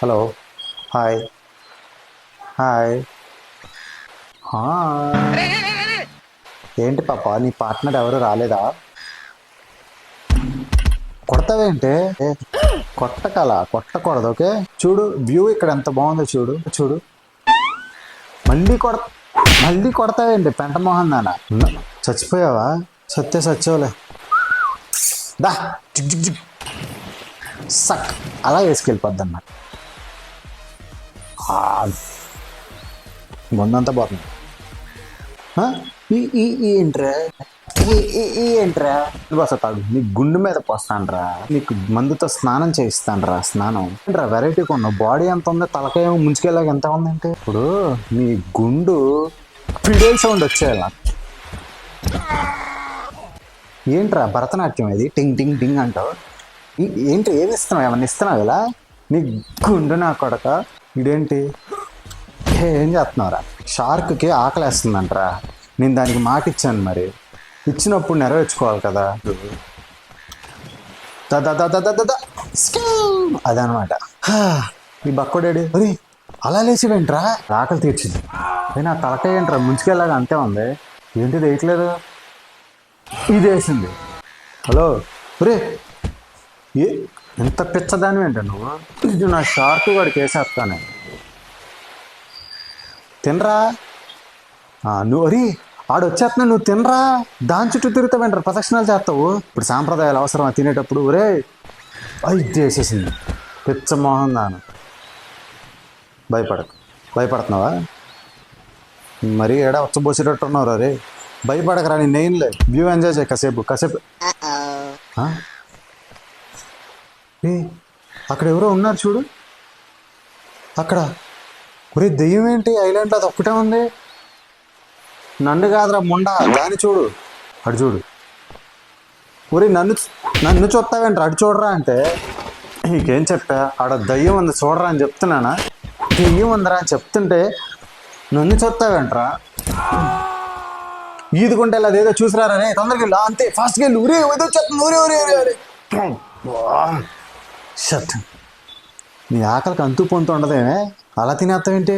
Hello. Hi. Hi. Hi. ఏంటి పాప, నీ పార్ట్నర్ ఎవరు రాలేదా? కొడతావేంటి? కొట్టకల కొట్టకూడదు. ఓకే, చూడు వ్యూ ఇక్కడ ఎంత బాగుందో. చూడు చూడు. మళ్ళీ కొడ మళ్ళీ కొడతావేంటి పెంట మోహన్ నాన్న? చచ్చిపోయావా? సచ్చేవులే. దా జిగ్ జిగ్ జిగ్ సక్ అలా వేసుకెళ్ళిపోద్ది అన్నమాట. ముందంతా పోతుంది. ఏంట్రా ఏంట్రా బస తాగు, నీ గుండు మీద పోస్తానరా, నీకు మందుతో స్నానం చేయిస్తానరా. స్నానం ఏంట్రా వెరైటీ కొన్నావు. బాడీ ఎంత ఉంది, తలకాయ ముంచుకెళ్ళాక ఎంత ఉందంటే ఇప్పుడు నీ గుండు ఫిడేల్ సౌండ్ వచ్చేయాల. ఏంట్రా భరతనాట్యం ఇది, టింగ్ టింగ్ టింగ్ అంటావు. ఏంటి ఏమి ఇస్తున్నావు? ఏమన్నా ఇస్తున్నావు ఇలా? నీ గుండు నా కొడక. ఇదేంటి ఏం చేస్తున్నావురా? షార్క్కి ఆకలేస్తుందంటరా. నేను దానికి మాట ఇచ్చాను, మరి ఇచ్చినప్పుడు నెరవేర్చుకోవాలి కదా. అదనమాట. ఈ బక్కోడేడి మరి అలా లేచివేంట్రా? ఆకలి తీర్చింది. నా తలకాయ ఏంట్రా ముంచుకెళ్ళాగా అంతే ఉంది. ఏంటిది వేయట్లేదు? ఇది వేసింది. హలో ఒరే, ఎంత పిచ్చదాని ఏంట నువ్వు? ఇది నా షార్క్ వాడికి వేసేస్తాను. తినరా నువ్వు? అరి ఆడు వచ్చేస్తున్నా, నువ్వు తినరా. దాని చుట్టూ తిరుగుతావేంటారు, ప్రదక్షిణాలు చేస్తావు. ఇప్పుడు సాంప్రదాయాలు అవసరమా తినేటప్పుడు? ఒరే ఇది వేసేసింది. పిచ్చ మోహన్ దాను. భయపడుతున్నావా? మరీ ఏడా వచ్చబోసేటట్టు ఉన్నారు. అరే భయపడకరా, నేను నేనులే. వ్యూ ఎంజాయ్ చేయ కాసేపు. అక్కడ ఎవరో ఉన్నారు చూడు. అక్కడ ఒరే దెయ్యం ఏంటి ఐలాండ్లో? అది ఒక్కటే ఉంది. నన్ను కాదురా ముండా, దాన్ని చూడు. అటు చూడు. ఒరే నన్ను చూస్తావేంట్రా? అటు చూడరా అంటే నీకేం చెప్పా? ఆడ దయ్యం ఉంది చూడరా అని చెప్తున్నానా? దెయ్యం ఉందరా అని చెప్తుంటే నన్ను చూస్తావేంట్రా? ఈదుకుంటే అదేదో చూసిరారా? తొందరగా వెళ్ళు, అంతే ఫాస్ట్గా వెళ్ళు. ఊరే ఏదో చెప్తుంది. ఊరే షట్. నీ ఆకలికి అంతు పొంతు ఉండదేమే, అలా తినేస్తావేంటి?